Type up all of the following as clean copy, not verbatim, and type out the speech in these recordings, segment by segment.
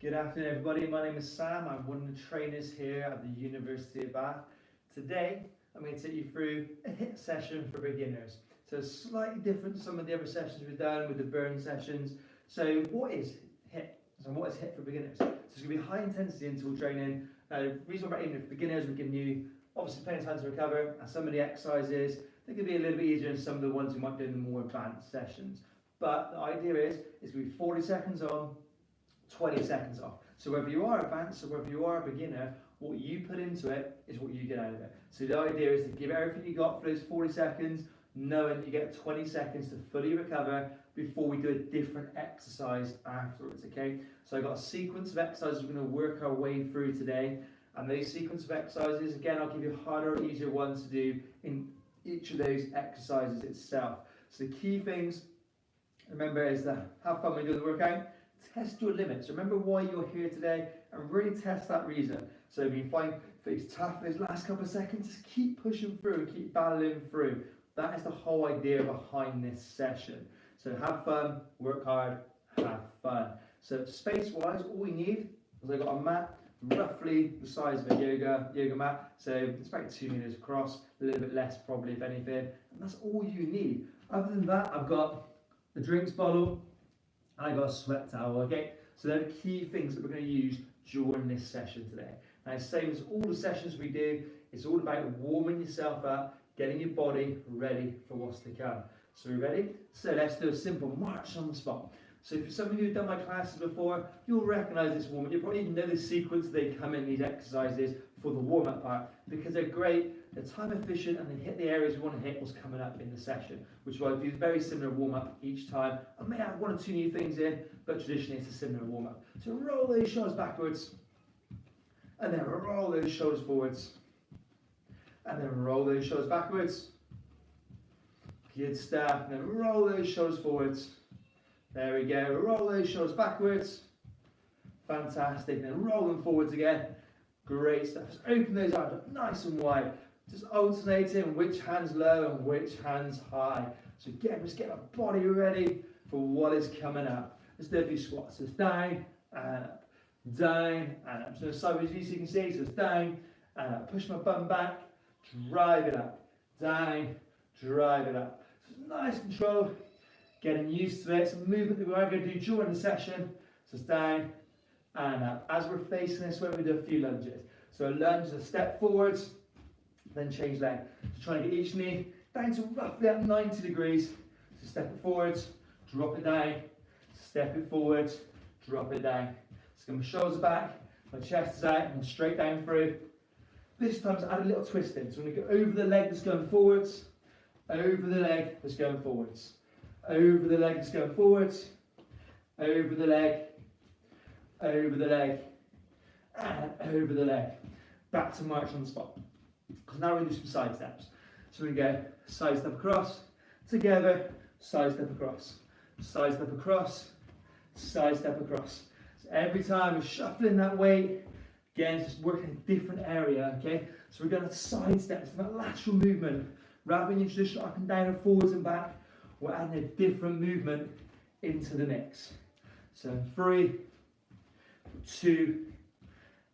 Good afternoon, everybody. My name is Sam. I'm one of the trainers here at the University of Bath. Today, I'm going to take you through a HIIT session for beginners. So it's slightly different to some of the other sessions we've done with the burn sessions. So what is HIIT? So what is HIIT for beginners? So it's going to be high intensity interval training. The reason we're aiming for beginners, we're giving you obviously plenty of time to recover, and some of the exercises, they can be a little bit easier than some of the ones you might do in the more advanced sessions. But the idea is it's going to be 40 seconds on, 20 seconds off. So whether you are advanced or whether you are a beginner, what you put into it is what you get out of it. So the idea is to give everything you got for those 40 seconds, knowing you get 20 seconds to fully recover before we do a different exercise afterwards, okay? So I've got a sequence of exercises we're going to work our way through today. And those sequence of exercises, again, I'll give you harder or easier ones to do in each of those exercises itself. So the key things, remember, is to have fun when you do the workout. Test your limits. Remember why you're here today and really test that reason. So if you find it's tough those last couple of seconds, just keep pushing through, keep battling through. That is the whole idea behind this session. So have fun, work hard, have fun. So space-wise, all we need is I've got a mat roughly the size of a yoga mat. So it's about 2 meters across, a little bit less probably if anything. And that's all you need. Other than that, I've got a drinks bottle, I got a sweat towel, okay? So they're the key things that we're going to use during this session today. Now, same as all the sessions we do, it's all about warming yourself up, getting your body ready for what's to come. So we're ready? So let's do a simple march on the spot. So for some of you who've done my classes before, you'll recognise this warm-up. You'll probably even know the sequence they come in, these exercises for the warm-up part, because they're great, they're time efficient, and they hit the areas we want to hit what's coming up in the session, which is why I do a very similar warm-up each time. I may add 1 or 2 new things in, but traditionally it's a similar warm-up. So roll those shoulders backwards, and then roll those shoulders forwards, and then roll those shoulders backwards. Good stuff. And then roll those shoulders forwards. There we go. Roll those shoulders backwards. Fantastic. And then roll them forwards again. Great stuff. Just open those arms up nice and wide. Just alternating which hand's low and which hand's high. So again, just get my body ready for what is coming up. Let's do a few squats. So it's down and up, down and up. So it's sideways view so you can see. So it's down and up. Push my bum back, drive it up, down, drive it up. So it's nice control. Getting used to it. It's a movement that we're going to do during the session. So it's down and up. As we're facing this, we're going to do a few lunges. So a lunge is a step forwards, then change leg. So try and get each knee down to roughly at 90 degrees. So step it forwards, drop it down, step it forwards, drop it down. So get my shoulders back, my chest is out, and straight down through. This time, add a little twist in. So I'm going to go over the leg that's going forwards, over the leg that's going forwards. Over the leg that's going forwards, over the leg, and over the leg. Back to march on the spot. Because now we're going to do some side steps. So we're going to go side step across, together, side step across, side step across, side step across. So every time we're shuffling that weight, again, it's just working a different area, okay? So we're going to side steps, that lateral movement, rather than your traditional up and down and forwards and back. We're adding a different movement into the mix. So 3, 2,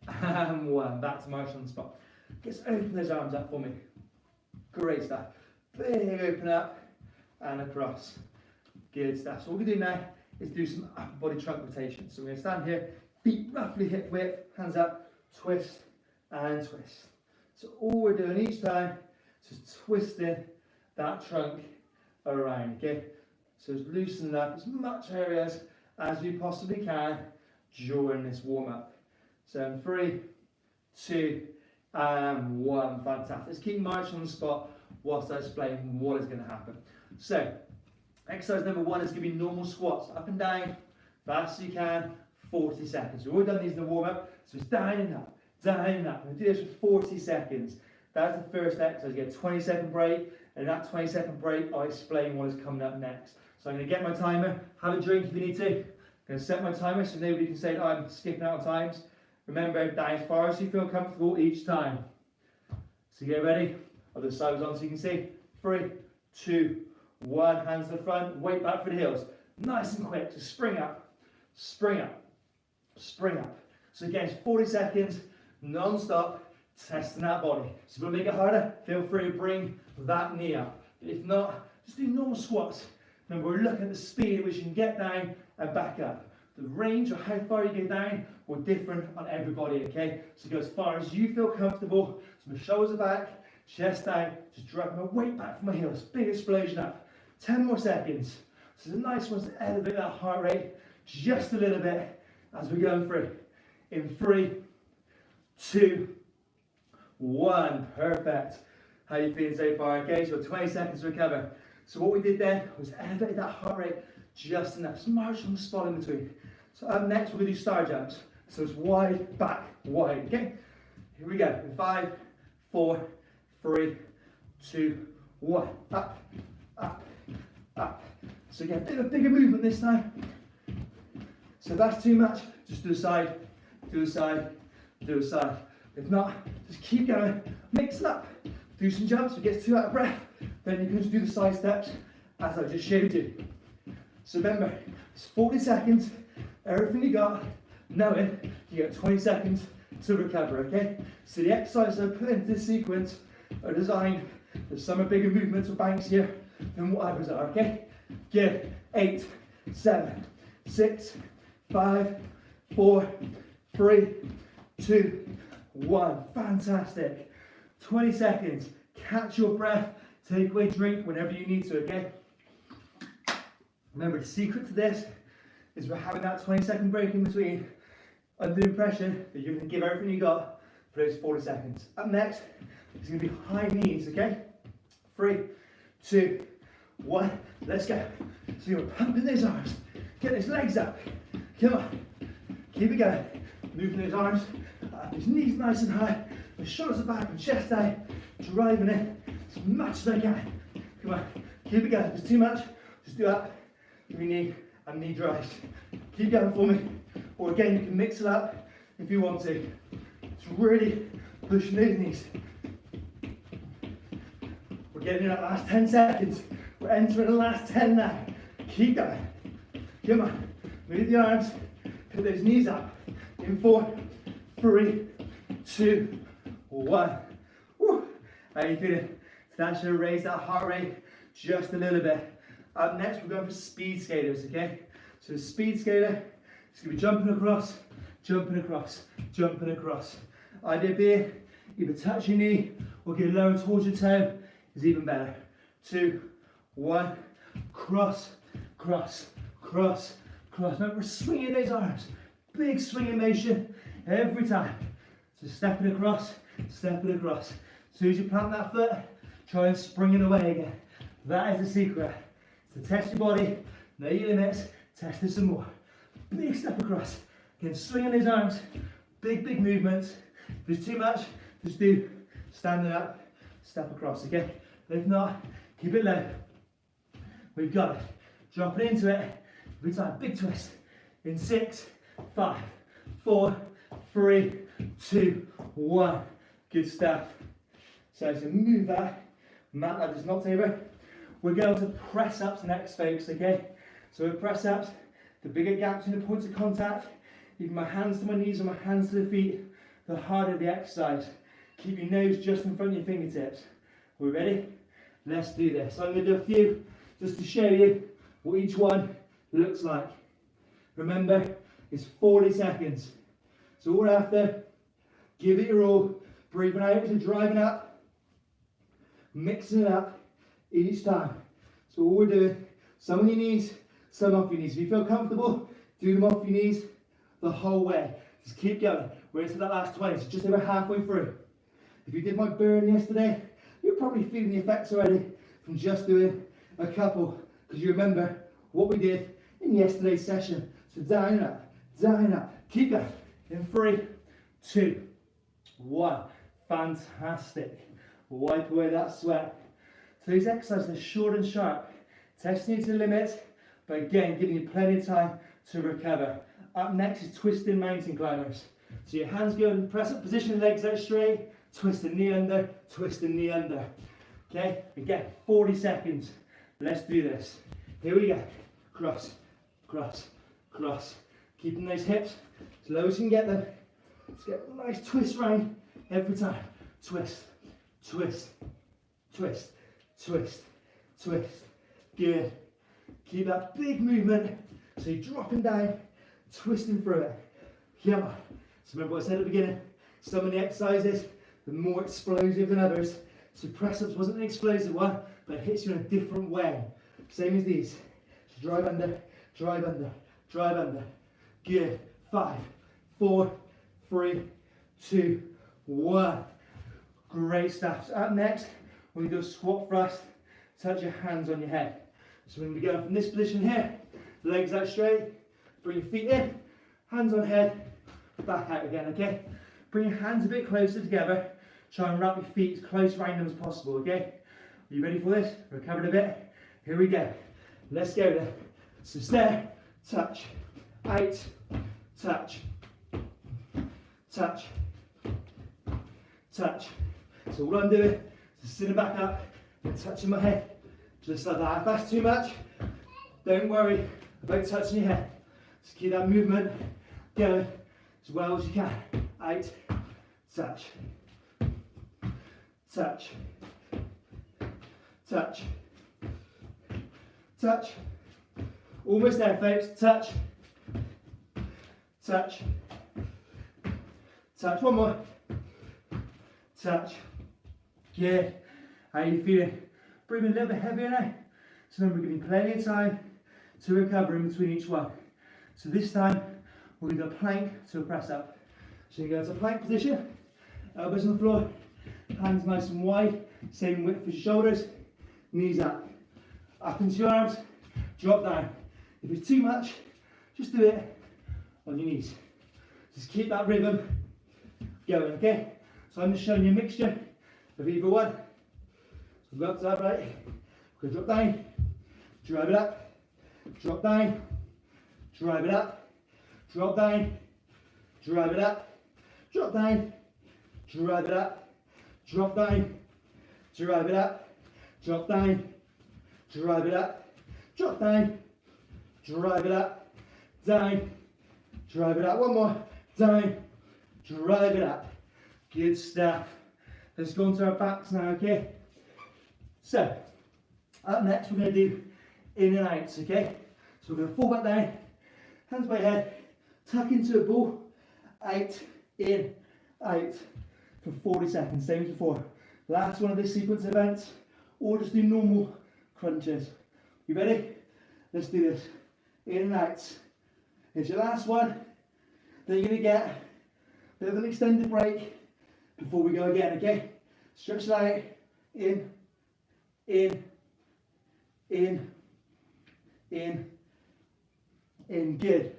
and 1. Back to march on the spot. Just open those arms up for me. Great stuff. Big open up and across. Good stuff. So what we're going to do now is do some upper body trunk rotation. So we're going to stand here, feet roughly hip width, hands up, twist and twist. So all we're doing each time is just twisting that trunk around, okay? So it's loosening up as much areas as we possibly can during this warm-up. So 3, 2, and 1. Fantastic. Let's keep marching on the spot whilst I explain what is going to happen. So, exercise number 1 is going to be normal squats, up and down, fast as you can, 40 seconds. We've already done these in the warm-up, so it's down and up, down and up. We'll do this for 40 seconds. That's the first exercise. You get a 20-second break. And in that 20-second break, I'll explain what is coming up next. So I'm going to get my timer, have a drink if you need to. I'm going to set my timer so nobody can say, oh, I'm skipping out on times. Remember, down as far as you feel comfortable each time. So get ready. I'll do the sides on so you can see. 3, 2, 1. Hands to the front, weight back for the heels. Nice and quick. So spring up, spring up. So again, it's 40 seconds, non-stop, testing that body. So if you want to make it harder, feel free to bring that knee up. If not, just do normal squats. Remember, we're looking at the speed at which you can get down and back up. The range or how far you get down will differ on everybody, okay? So go as far as you feel comfortable. So my shoulders are back, chest down, just drag my weight back from my heels. Big explosion up. 10 more seconds. So the nice one's to elevate that heart rate just a little bit as we're going through. In 3, 2, 1. Perfect. How are you feeling so far? Okay, so 20 seconds to recover. So what we did then was elevate that heart rate just enough. So march on the spot in between. So up next, we're going to do star jumps. So it's wide, back, wide. Okay, here we go. In 5, 4, 3, 2, 1. Up, up, up. So again, a bit of a bigger movement this time. So if that's too much, just do a side, do a side, do a side. If not, just keep going, mix it up. Do some jumps, if it gets too out of breath, then you can just do the side steps as I just showed you. So remember, it's 40 seconds, everything you got, knowing you get 20 seconds to recover, okay? So the exercises I put into this sequence are designed for some are bigger movements or banks here than what others are, okay? Give 8, 7, 6, 5, 4, 3, 2, 1. Fantastic. 20 seconds. Catch your breath. Take away drink whenever you need to, okay? Remember, the secret to this is we're having that 20-second break in between under the impression that you're going to give everything you got for those 40 seconds. Up next, it's going to be high knees, okay? 3, 2, 1. Let's go. So you're pumping those arms. Get those legs up. Come on. Keep it going. Moving those arms. Those knees nice and high. The shoulders are back and chest out. Driving it as much as I can. Come on. Keep it going. If it's too much, just do up. Give me knee and knee drives. Keep going for me. Or again, you can mix it up if you want to. It's really pushing those knees. We're getting in that last 10 seconds. We're entering the last 10 now. Keep going. Come on. Move the arms. Put those knees up. In 4, 3, 2, 1. Woo. How are you feeling? So that should raise that heart rate just a little bit. Up next, we're going for speed skaters, okay? So the speed skater, it's going to be jumping across, jumping across, jumping across. Idea being, either touch your knee or get lower towards your toe is even better. 2, 1, cross, cross, cross, cross. Remember, swinging those arms. Big swinging motion every time. So step it across, step it across. As soon as you plant that foot, try and spring it away again. That is the secret. To test your body, know your limits, test it some more. Big step across. Again, swinging those arms. Big, big movements. If there's too much, just do standing up, step across, okay? If not, keep it low. We've got it. Drop it into it. Every time, big twist. In 6, 5, 4, 3, 2, 1. Good stuff. So as you move that, mat that does not over. We're going to press ups next, folks, okay? So with press ups, the bigger gaps in the points of contact, even my hands to my knees or my hands to the feet, the harder the exercise. Keep your nose just in front of your fingertips. We're ready? Let's do this. So I'm going to do a few just to show you what each one looks like. Remember, it's 40 seconds. So all after, give it your all. Breathing out as you're driving up, mixing it up each time. So all we're doing, some on your knees, some off your knees. If you feel comfortable, do them off your knees the whole way. Just keep going. We're into that last 20, so just over halfway through. If you did my burn yesterday, you're probably feeling the effects already from just doing a couple, because you remember what we did in yesterday's session. So down and up, keep going. In 3, 2, 1. Fantastic. Wipe away that sweat. So these exercises are short and sharp, testing you to the limit, but again, giving you plenty of time to recover. Up next is twisting mountain climbers. So your hands go in press up position, legs out straight, twist the knee under, twist the knee under. Okay, again, 40 seconds. Let's do this. Here we go. Cross, cross, cross, Keeping those hips as low as you can get them. Let's get a nice twist round every time. Twist, twist, twist, twist, twist. Good. Keep that big movement. So you're dropping down, twisting through it. Come on. So remember what I said at the beginning. Some of the exercises are more explosive than others. So press-ups wasn't an explosive one, but it hits you in a different way. Same as these. So drive under, drive under, drive under. Good. 5, 4, 3, 2, 1. Great stuff. So up next, we're going to do a squat thrust. Touch your hands on your head. So we're going to be going from this position here, legs out straight, bring your feet in, hands on head, back out again, okay? Bring your hands a bit closer together. Try and wrap your feet as close around them as possible, okay? Are you ready for this? Recovered a bit? Here we go. Let's go then. So stare, touch, out, touch, touch, touch. So all I'm doing is sitting back up and touching my head, just like that. If that's too much, don't worry about touching your head. Just keep that movement going as well as you can. Out, touch, touch, touch, touch. Almost there, folks. Touch, touch, touch. One more. Touch. Good. How are you feeling? Breathing a little bit heavier now. So remember, we're giving plenty of time to recover in between each one. So this time, we're going to go plank to a press up. So you go to plank position, elbows on the floor, hands nice and wide, same width as your shoulders, knees up. Up into your arms, drop down. If it's too much, just do it on your knees. Just keep that rhythm going, okay? So I'm just showing you a mixture of either one. So go up to that, right? We're going to drop down, drive it up, drop down, drive it up, drop down, drive it up, drop down, drive it up, drop down, drive it up, drop down, drive it up, drop down, drive it up, down, drive it up. One more, down, drive it up. Good stuff. Let's go onto our backs now, okay? So, up next we're going to do in and outs, okay? So we're going to fall back down, hands by head, tuck into a ball, out, in, out for 40 seconds, same as before. Last one of this sequence of events, or just do normal crunches. You ready? Let's do this. In and out. It's your last one. Then you're going to get a bit of an extended break before we go again, okay? Stretch it out, in, in, in, in, in. Good.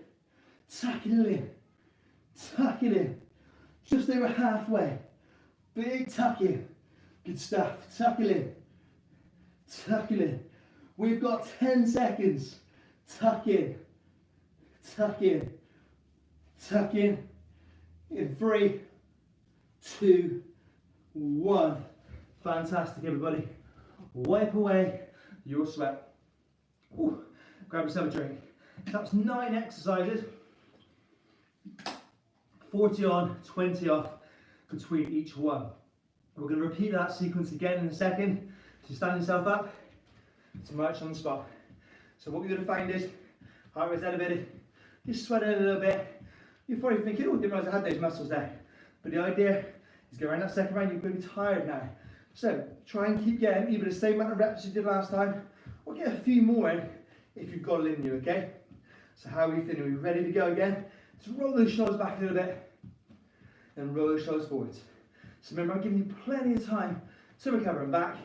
Tuck it in. Tuck it in. Just over halfway. Big tuck in. Good stuff. Tuck it in. Tuck it in. We've got 10 seconds. Tuck in. Tuck in. Tuck in. In 3, 2, 1. Fantastic, everybody. Wipe away your sweat. Ooh, grab yourself a drink. That's 9 exercises. 40 on, 20 off between each one. We're going to repeat that sequence again in a second. So stand yourself up to march on the spot. So what we're going to find is heart rate's elevated, you're sweating a little bit. You're probably thinking, oh, I didn't realise I had those muscles there. But the idea is go around that second round, you're going to be tired now. So try and keep getting either the same amount of reps you did last time, or get a few more in if you've got it in you, okay? So how are we feeling? Are we ready to go again? So roll those shoulders back a little bit, and roll those shoulders forwards. So remember, I'm giving you plenty of time to recover and back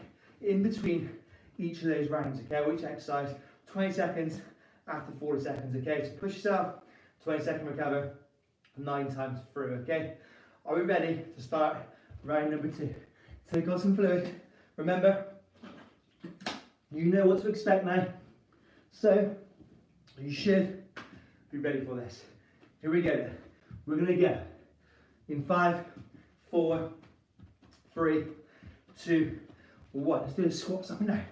in between each of those rounds, okay? Or each exercise, 20 seconds after 40 seconds, okay? So push yourself, 20-second recover, 9 times through, okay? Are we ready to start round number 2? Take on some fluid. Remember, you know what to expect now. So, you should be ready for this. Here we go. We're going to go in 5, 4, 3, 2, 1. Let's do the squats up and down.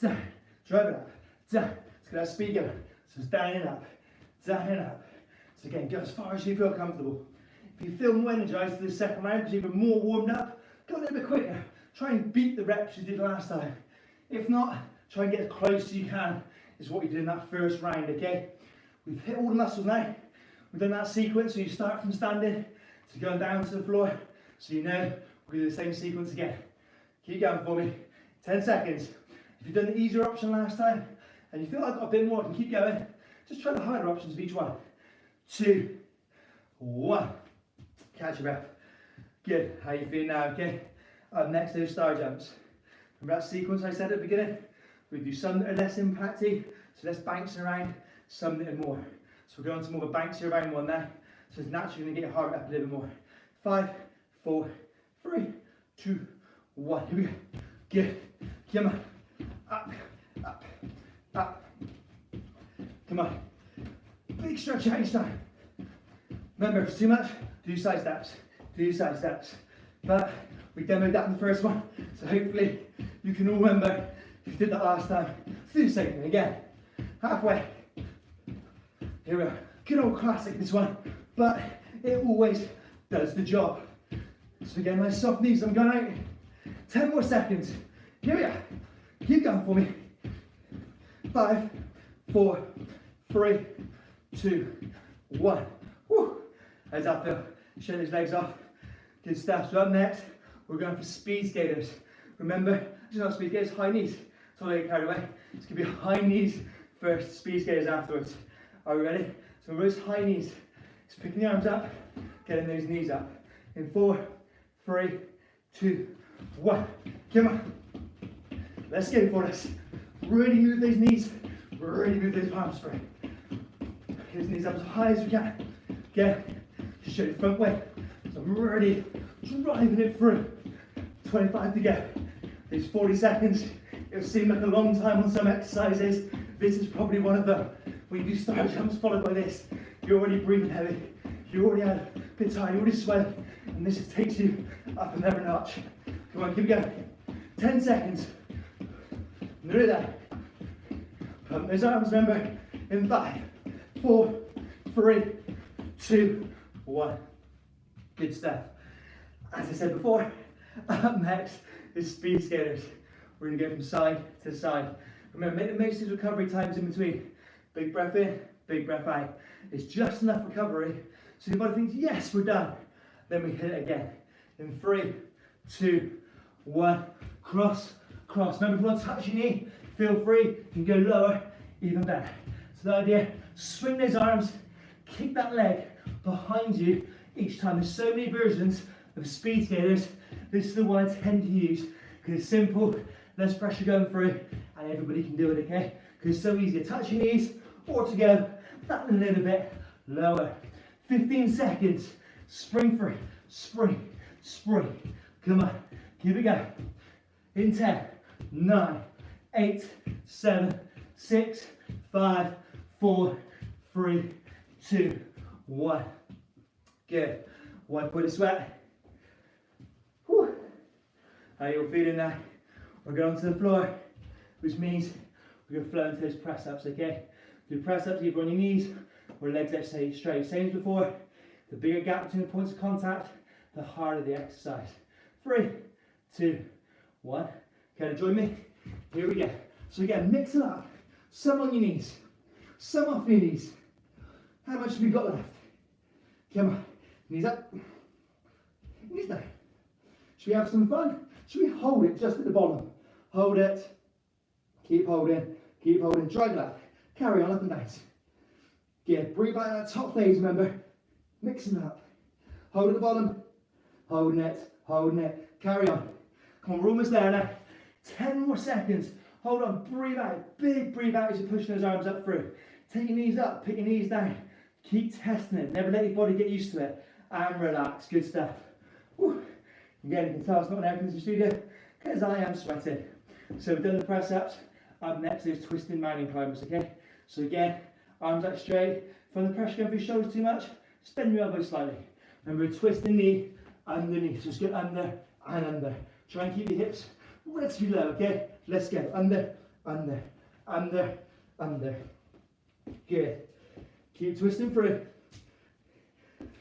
Down. Drive it up. Down. Let's get that speed going. So it's down and up. Down and up. So again, go as far as you feel comfortable. If you feel more energized for the second round because you've been more warmed up, go a little bit quicker. Try and beat the reps you did last time. If not, try and get as close as you can is what you did in that first round, okay? We've hit all the muscles now. We've done that sequence, so you start from standing to going down to the floor. So you know we'll do the same sequence again. Keep going for me. 10 seconds. If you've done the easier option last time and you feel like I've got a bit more, I can keep going. Just try the harder options of each one. 2, 1. Catch your breath. Good. How you feel now, okay? Up next, those star jumps. Remember that sequence I said at the beginning? We do some that are less impacty, so less bouncing around, some that are more. So we're going to more of a bouncy around one now. So it's naturally going to get your heart rate up a little bit more. 5, 4, 3, 2, 1. Here we go. Good. Come on. Up, up, up. Come on. Big stretch out each time. Remember, if it's too much, do side steps. Do side steps. But we demoed that in the first one, so hopefully you can all remember if you did that last time. Let's do the same thing again. Halfway. Here we are. Good old classic, this one, but it always does the job. So again, nice soft knees. I'm going out. 10 more seconds. Here we are. Keep going for me. 5, 4, 3, 2, 1. Woo. How's that feel? Shake those legs off. Good stuff. So up next, we're going for speed skaters. Remember, it's not speed skaters, high knees. So don't get carried away. It's going to be high knees first, speed skaters afterwards. Are we ready? So those high knees. Just picking the arms up, getting those knees up. In 4, 3, 2, 1. Come on. Let's go for this. Really move those knees. Really move those palms through. Get those knees up as high as we can. Again, just show the front way. So I'm really driving it through. 25 to go. These 40 seconds, it'll seem like a long time on some exercises. This is probably one of them. When you do star jumps followed by this, you're already breathing heavy. You already had a bit tired, you already sweat, and this just takes you up another notch. Come on, keep going. 10 seconds. Nearly there. Pump those arms, remember, in 5, 4, 3, 2, 1. Good stuff. As I said before, up next is speed skaters. We're going to go from side to side. Remember, make the most of the recovery times in between. Big breath in, big breath out. It's just enough recovery so your body thinks, yes, we're done. Then we hit it again. In 3, 2, 1. Cross, cross. Remember, if you want to touch your knee, feel free. You can go lower, even better. So the idea, swing those arms, kick that leg behind you each time. There's so many versions of speed skaters. This is the one I tend to use because it's simple, less pressure going through, and everybody can do it, okay? Because it's so easy to touch your knees or to go that little bit lower. 15 seconds. Spring free. Spring. Spring. Come on. Keep it going. In 10, 9, 8, 7, 6, 5, 4, 3, 2, 1. Good. Wipe with a sweat. Whew. How you all feeling now? We're going to the floor, which means we're going to flow into those press ups, okay? Do press ups either on your knees or legs out straight. Same as before. The bigger gap between the points of contact, the harder the exercise. 3, 2, 1. Okay, join me. Here we go. So again, mix it up. Some on your knees, some off your knees. How much have we got left? Come on. Knees up. Knees down. Should we have some fun? Should we hold it just at the bottom? Hold it. Keep holding. Keep holding. Drive that. Carry on up and down. Good. Breathe out that top phase, remember. Mixing it up. Hold at the bottom. Holding it. Holding it. Carry on. Come on, we're almost there now. 10 more seconds. Hold on. Breathe out. Big breathe out as you're pushing those arms up through. Take your knees up. Put your knees down. Keep testing it. Never let your body get used to it. And relax. Good stuff. Whew. Again, you can tell it's not an air conditioning studio because I am sweating. So we've done the press ups. Up next is twisting mountain climbers, okay? So again, arms out straight. From the pressure going through your shoulders too much, bend your elbows slightly. Remember, twist the knee underneath. Just go under and under. Try and keep your hips relatively low, okay? Let's go. Under, under, under, under. Good. Keep twisting through.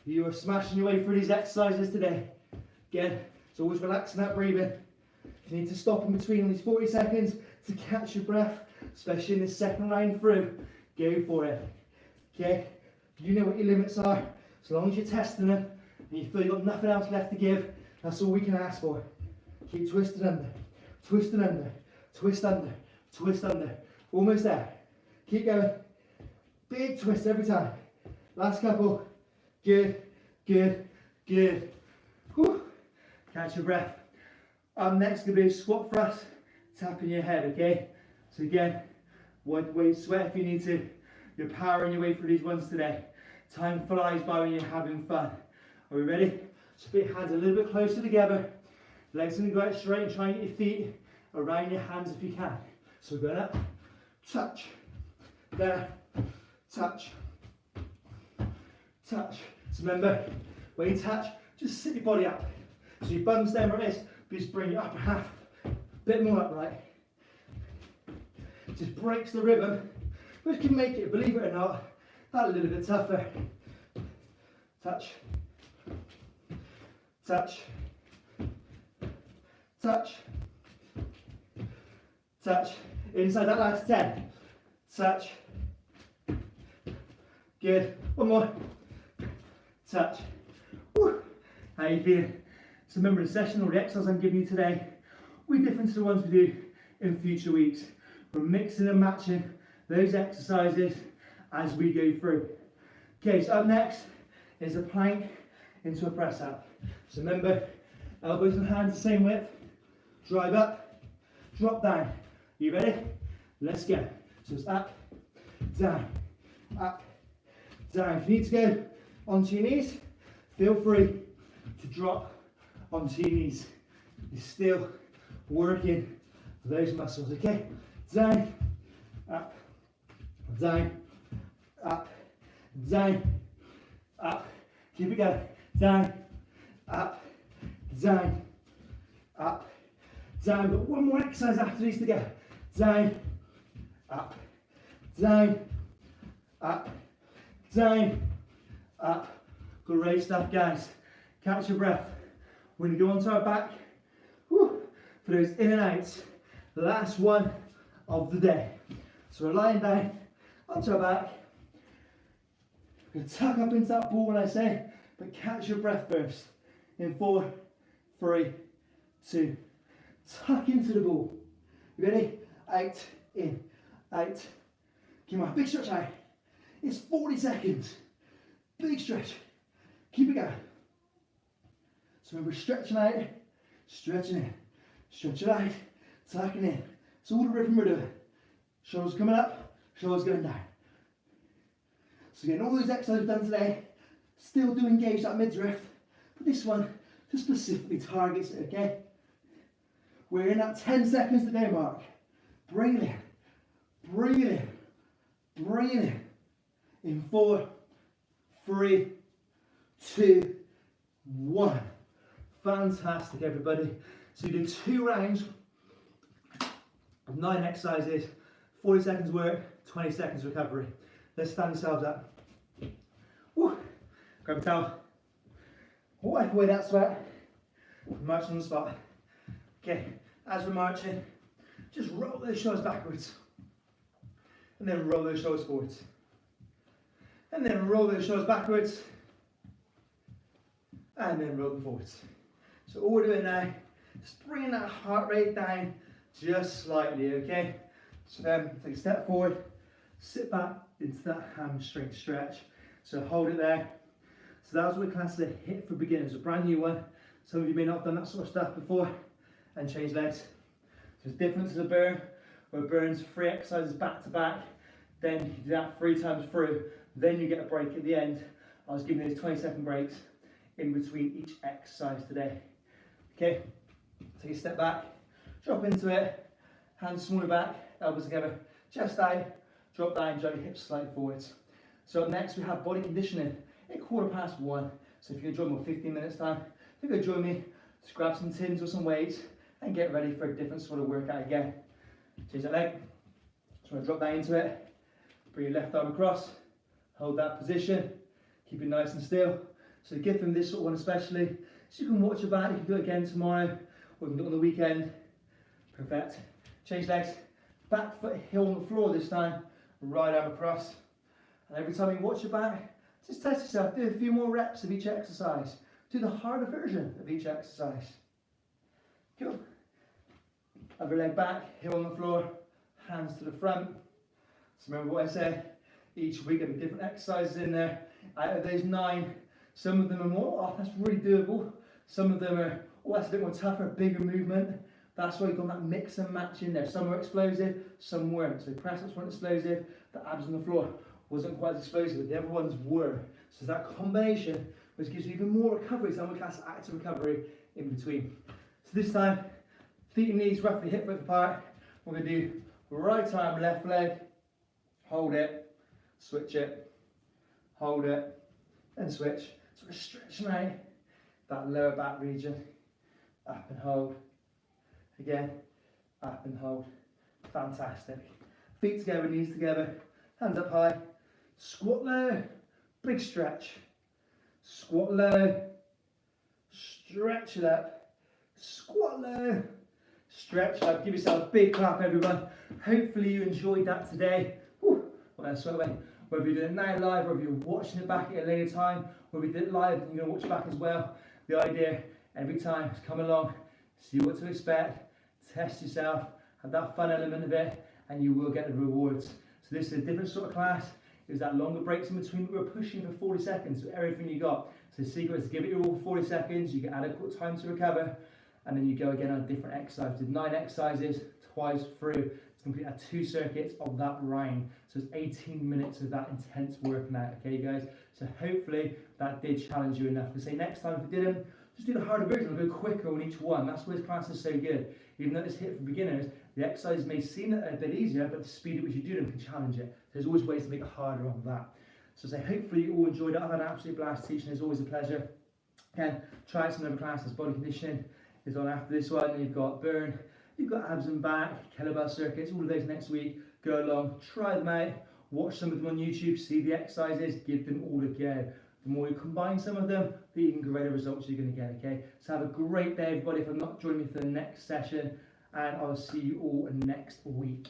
You are smashing your way through these exercises today. Again, it's always relaxing that breathing. If you need to stop in between these 40 seconds to catch your breath, especially in this second round through, go for it. Okay, you know what your limits are. As long as you're testing them and you feel you've got nothing else left to give, that's all we can ask for. Keep twisting under, twisting under, twist under, twist under. Almost there. Keep going. Big twist every time. Last couple. Good, good, good. Whew. Catch your breath. Up next, going to be a squat thrust, tapping your head, okay? So again, wipe away sweat if you need to. You're powering your way through these ones today. Time flies by when you're having fun. Are we ready? So put your hands a little bit closer together. Legs going to go out straight and try and get your feet around your hands if you can. So we're going up, touch, there, touch, touch. So remember, when you touch, just sit your body up. So your bum's staying where it is, but just bring your upper half a bit more upright. Just breaks the rhythm, which can make it, believe it or not, that a little bit tougher. Touch, touch, touch, touch. Inside that last 10. Touch. Good. One more. Touch. Woo. How are you feeling? So remember, the session or the exercise I'm giving you today will be different to the ones we do in future weeks. We're mixing and matching those exercises as we go through. Okay, so up next is a plank into a press up. So remember, elbows and hands the same width. Drive up, drop down. You ready? Let's go. So it's up, down, up, down. If you need to go onto your knees, feel free to drop onto your knees. You're still working those muscles, okay? Down, up, down, up, down, up. Keep it going. Down, up, down, up, down. But one more exercise after these to go. Down, up, down, up, down, up. Great stuff, guys. Catch your breath. We're going to go onto our back. Whew, for those in and outs. The last one of the day. So we're lying down onto our back. We're going to tuck up into that ball when I say, but catch your breath first. In 4, 3, 2. Tuck into the ball. You ready? Out, in, out. Come on, big stretch out. It's 40 seconds. Big stretch. Keep it going. So remember, stretching out, stretching in, stretching out, tucking in. It's all the rhythm we're doing. Shoulders coming up, shoulders going down. So again, all those exercises we've done today, still do engage that midriff, but this one just specifically targets it, okay? We're in that 10 seconds to go mark. Bring it in, bring it in, bring it in. In 4, 3, 2, 1. Fantastic, everybody. So you do 2 rounds of 9 exercises, 40 seconds work, 20 seconds recovery. Let's stand yourselves up. Woo. Grab a towel. Wipe away that sweat. March on the spot. Okay, as we're marching, just roll those shoulders backwards. And then roll those shoulders forwards. And then roll those shoulders backwards. And then roll them forwards. So all we're doing now, just bringing that heart rate down just slightly, okay? So then take a step forward, sit back into that hamstring stretch. So hold it there. So that was what we class as a HIIT for beginners, a brand new one. Some of you may not have done that sort of stuff before. And change legs. So it's different to the burn, where burns 3 exercises back to back. Then you do that 3 times through. Then you get a break at the end. I was giving those 20-second breaks in between each exercise today. Okay, take a step back, drop into it, hands smaller back, elbows together, chest out, drop down, drag your hips slightly forwards. So up next we have body conditioning at 1:15. So if you're going to join me in 15 minutes time, if you're going to join me, just grab some tins or some weights and get ready for a different sort of workout again. Change that leg, just want to drop down into it, bring your left arm across, hold that position, keep it nice and still. So give them this sort of one especially, so you can watch your back. You can do it again tomorrow, or you can do it on the weekend. Perfect. Change legs, back foot heel on the floor this time, right arm across. And every time you watch your back, just test yourself, do a few more reps of each exercise. Do the harder version of each exercise. Cool. Other leg back, heel on the floor, hands to the front. So remember what I said, each week there'll be different exercises in there. Out of those 9, some of them are more, oh, that's really doable. Some of them are, oh, that's a bit more tougher, bigger movement. That's why you've got that mix and match in there. Some were explosive, some weren't. So press-ups weren't explosive, the abs on the floor wasn't quite as explosive, but the other ones were. So that combination, which gives you even more recovery, some would class active recovery in between. So this time, feet and knees roughly hip width apart. We're going to do right arm, left leg, hold it, switch it, hold it, and switch. So we're stretching out that lower back region, up and hold. Again, up and hold. Fantastic. Feet together, knees together, hands up high. Squat low, big stretch. Squat low, stretch it up. Squat low, stretch it up. Give yourself a big clap, everyone. Hopefully you enjoyed that today. Whew, well, sweat away. Whether you did it now live, or if you're watching it back at a later time, or if you did it live and you're going to watch it back as well, the idea every time is come along, see what to expect, test yourself, have that fun element of it, and you will get the rewards. So this is a different sort of class. It was that longer breaks in between, but we're pushing for 40 seconds, so everything you got. So the secret is to give it your all for 40 seconds, you get adequate time to recover, and then you go again on a different exercise. Did 9 exercises, twice through, to complete 2 circuits of that round. So it's 18 minutes of that intense working out, okay guys? So hopefully that did challenge you enough to say next time if it didn't, just do the harder version, go quicker on each one. That's why this class is so good. Even though it's HIIT for beginners, the exercises may seem a bit easier, but the speed at which you do them can challenge it. There's always ways to make it harder on that. So say hopefully you all enjoyed it. I've had an absolute blast teaching. It's always a pleasure. Again, try some other classes. Body conditioning is on after this one. You've got burn, you've got abs and back, kettlebell circuits, all of those next week. Go along, try them out, watch some of them on YouTube, see the exercises, give them all a go. The more you combine some of them, the even greater results you're going to get, okay? So have a great day, everybody. If I'm not joining me for the next session, and I'll see you all next week.